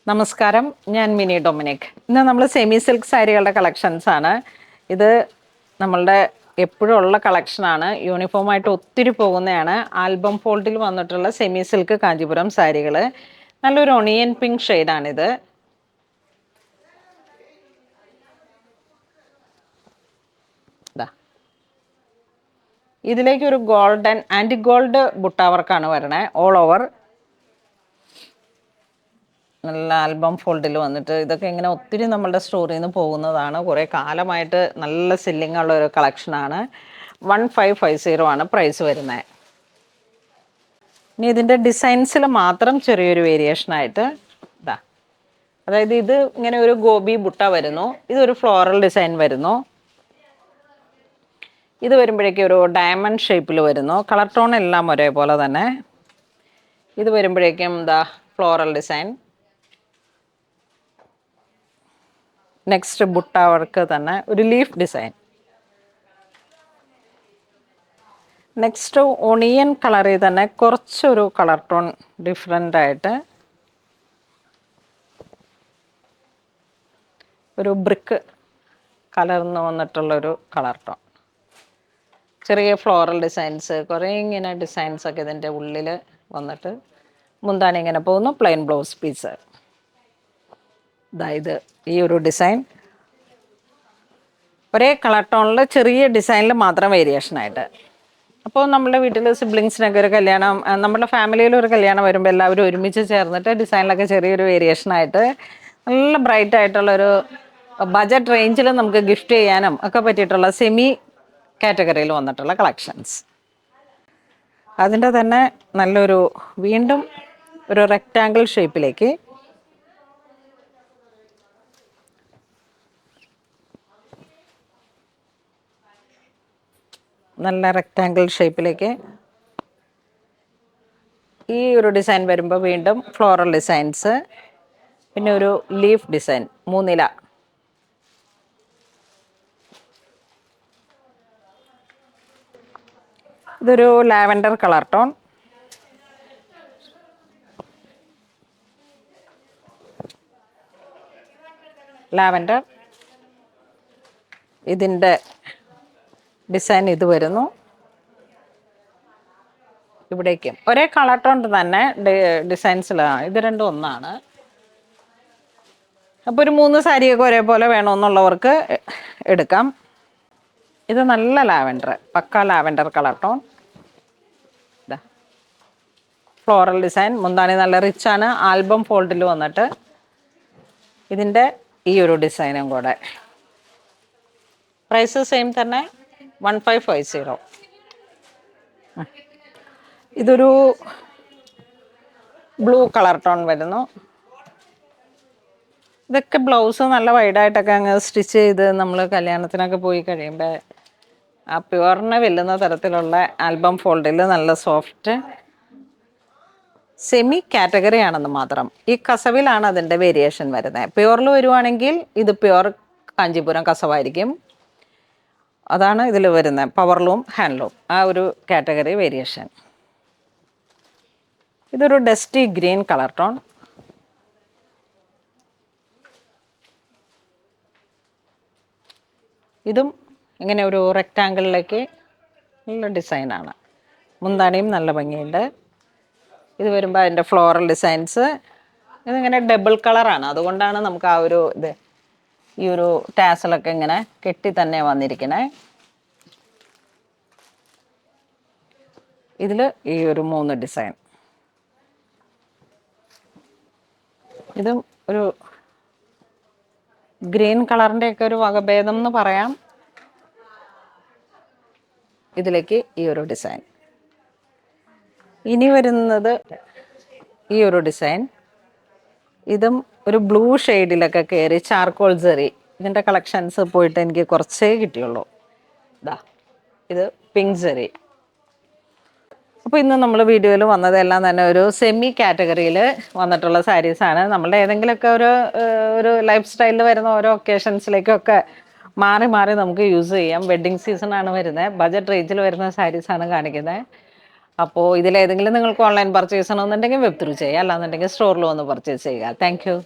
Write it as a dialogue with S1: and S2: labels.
S1: നമസ്കാരം, ഞാൻ mini Dominic. ഇന്ന് നമ്മൾ സെമി സിൽക്ക് സാരികളുടെ കളക്ഷൻസ് ആണ്. ഇത് നമ്മളുടെ എപ്പോഴും ഉള്ള കളക്ഷനാണ്. യൂണിഫോമായിട്ട് ഒത്തിരി പോകുന്നതാണ്. ആൽബം ഫോൾഡിൽ വന്നിട്ടുള്ള സെമി സിൽക്ക് കാഞ്ചീപുരം സാരികൾ. നല്ലൊരു ഒണിയൻ പിങ്ക് ഷെയ്ഡാണിത്. ഇതിലേക്ക് ഒരു ഗോൾഡൻ ആൻറ്റി ഗോൾഡ് ബുട്ട വർക്കാണ് വരണേ. ഓൾ ഓവർ നല്ല ആൽബം ഫോൾഡിൽ വന്നിട്ട് ഇതൊക്കെ ഇങ്ങനെ ഒത്തിരി നമ്മളുടെ സ്റ്റോറിൽ നിന്ന് പോകുന്നതാണ്. കുറേ കാലമായിട്ട് നല്ല സെല്ലിംഗ് ഉള്ള ഒരു കളക്ഷനാണ്. 1550 ആണ് പ്രൈസ് വരുന്നത്. ഇനി ഇതിൻ്റെ ഡിസൈൻസിൽ മാത്രം ചെറിയൊരു വേരിയേഷനായിട്ട് ഇതാ, അതായത് ഇത് ഇങ്ങനെ ഒരു ഗോപി ബുട്ട വരുന്നു, ഇതൊരു ഫ്ലോറൽ ഡിസൈൻ വരുന്നു, ഇത് വരുമ്പോഴേക്കും ഒരു ഡയമണ്ട് ഷേപ്പിൽ വരുന്നു. കളർ ടോൺ എല്ലാം ഒരേപോലെ തന്നെ. ഇത് വരുമ്പോഴേക്കും ഇതാ floral design. Next butta work തന്നെ ഒരു ലീഫ് ഡിസൈൻ. നെക്സ്റ്റ് ഒണിയൻ കളറിൽ തന്നെ കുറച്ചൊരു കളർ ടോൺ ഡിഫറെൻ്റ് ആയിട്ട് ഒരു ബ്രിക്ക് കലർന്ന് വന്നിട്ടുള്ളൊരു കളർ ടോൺ. ചെറിയ ഫ്ലോറൽ ഡിസൈൻസ്, കുറേ ഇങ്ങനെ ഡിസൈൻസൊക്കെ ഇതിൻ്റെ ഉള്ളിൽ വന്നിട്ട് മുന്താണി ഇങ്ങനെ പോകുന്നു. Plain blouse piece. അതായത് ഈ ഒരു ഡിസൈൻ ഒരേ കളർ ടോണിൽ ചെറിയ ഡിസൈനിൽ മാത്രം വേരിയേഷനായിട്ട്. അപ്പോൾ നമ്മുടെ വീട്ടിൽ സിബ്ലിങ്സിനൊക്കെ ഒരു കല്യാണം, നമ്മുടെ ഫാമിലിയിൽ ഒരു കല്യാണം വരുമ്പോൾ എല്ലാവരും ഒരുമിച്ച് ചേർന്നിട്ട് ഡിസൈനിലൊക്കെ ചെറിയൊരു വേരിയേഷനായിട്ട് നല്ല ബ്രൈറ്റ് ആയിട്ടുള്ളൊരു ബജറ്റ് റേഞ്ചിൽ നമുക്ക് ഗിഫ്റ്റ് ചെയ്യാനും ഒക്കെ പറ്റിയിട്ടുള്ള സെമി കാറ്റഗറിയിൽ വന്നിട്ടുള്ള കളക്ഷൻസ്. അതിൻ്റെ തന്നെ നല്ലൊരു വീണ്ടും ഒരു റെക്റ്റാങ്കിൾ ഷേപ്പിലേക്ക് നല്ല റെക്റ്റാങ്കിൾ ഷേപ്പിലേക്ക് ഈ ഒരു ഡിസൈൻ വരുമ്പോൾ വീണ്ടും ഫ്ലോറൽ ഡിസൈൻസ്, പിന്നെ ഒരു ലീഫ് ഡിസൈൻ, മൂന്നില. ഇതൊരു ലാവൻഡർ കളർ ടോൺ. ലാവൻഡർ, ഇതിൻ്റെ ഡിസൈൻ ഇത് വരുന്നു. ഇവിടേക്കും ഒരേ കളർ ടോൺ തന്നെ ഡിസൈൻസിലാണ്. ഇത് രണ്ടും ഒന്നാണ്. അപ്പോൾ ഒരു 3 സാരിയൊക്കെ ഒരേപോലെ വേണമെന്നുള്ളവർക്ക് എടുക്കാം. ഇത് നല്ല ലാവൻഡർ, പക്ക ലാവൻഡർ കളർ ടോൺ. ഇതാ ഫ്ലോറൽ ഡിസൈൻ, മുന്താണി നല്ല റിച്ചാണ്. ആൽബം ഫോൾഡിൽ വന്നിട്ട് ഇതിൻ്റെ ഈ ഒരു ഡിസൈനും കൂടെ. പ്രൈസ് സെയിം തന്നെ, 1550. ഇതൊരു ബ്ലൂ കളർ ടോൺ വരുന്നു. ഇതൊക്കെ ബ്ലൗസ് നല്ല വൈഡായിട്ടൊക്കെ അങ്ങ് സ്റ്റിച്ച് ചെയ്ത് നമ്മൾ കല്യാണത്തിനൊക്കെ പോയി കഴിയുമ്പോൾ ആ പ്യുവറിനെ വെല്ലുന്ന തരത്തിലുള്ള ആൽബം ഫോൾഡിൽ നല്ല സോഫ്റ്റ് സെമി കാറ്റഗറി ആണെന്ന് മാത്രം. ഈ കസവിലാണ് അതിൻ്റെ വേരിയേഷൻ വരുന്നത്. പ്യുവറിൽ വരുവാണെങ്കിൽ ഇത് പ്യുവർ കാഞ്ചീപുരം കസവായിരിക്കും. അതാണ് ഇതിൽ വരുന്നത്, പവർലൂം ഹാൻഡ്ലൂം, ആ ഒരു കാറ്റഗറി വേരിയേഷൻ. ഇതൊരു ഡസ്റ്റി ഗ്രീൻ കളർ ടോൺ. ഇതും ഇങ്ങനെ ഒരു റെക്റ്റാങ്കിളിലേക്ക് നല്ല ഡിസൈനാണ്. മുന്താണിയും നല്ല ഭംഗിയുണ്ട്. ഇത് വരുമ്പോൾ അതിൻ്റെ ഫ്ലോറൽ ഡിസൈൻസ്. ഇതിങ്ങനെ ഡബിൾ കളറാണ്, അതുകൊണ്ടാണ് നമുക്ക് ആ ഒരു ഇത് ഈ ഒരു ടാസലൊക്കെ ഇങ്ങനെ കെട്ടി തന്നെ വന്നിരിക്കണേ. ഇതിൽ ഈ ഒരു 3 ഡിസൈൻ. ഇതും ഒരു ഗ്രീൻ കളറിൻ്റെയൊക്കെ ഒരു വകഭേദം എന്ന് പറയാം. ഇതിലേക്ക് ഈ ഒരു ഡിസൈൻ. ഇനി വരുന്നത് ഈ ഒരു ഡിസൈൻ. ഇതും ഒരു ബ്ലൂ ഷെയ്ഡിലൊക്കെ കയറി ചാർക്കോൾ സെറി. ഇതിൻ്റെ കളക്ഷൻസ് പോയിട്ട് എനിക്ക് കുറച്ചേ കിട്ടിയുള്ളൂ. ഇതാ ഇത് പിങ്ക് സെറി. അപ്പോൾ ഇന്ന് നമ്മൾ വീഡിയോയിൽ വന്നതെല്ലാം തന്നെ ഒരു സെമി കാറ്റഗറിയിൽ വന്നിട്ടുള്ള സാരീസാണ്. നമ്മളുടെ ഏതെങ്കിലുമൊക്കെ ഒരു ലൈഫ് സ്റ്റൈലിൽ വരുന്ന ഓരോ ഒക്കേഷൻസിലേക്കൊക്കെ മാറി മാറി നമുക്ക് യൂസ് ചെയ്യാം. വെഡ്ഡിങ് സീസണാണ് വരുന്നത്. ബജറ്റ് റേഞ്ചിൽ വരുന്ന സാരീസാണ് കാണിക്കുന്നത്. അപ്പോൾ ഇതിലേതെങ്കിലും നിങ്ങൾക്ക് ഓൺലൈൻ പർച്ചേസ് ചെയ്യണമെന്നുണ്ടെങ്കിൽ വെബ് ത്രൂ ചെയ്യുക, അല്ലാന്നുണ്ടെങ്കിൽ സ്റ്റോറിൽ വന്ന് പർച്ചേസ് ചെയ്യുക. Thank you.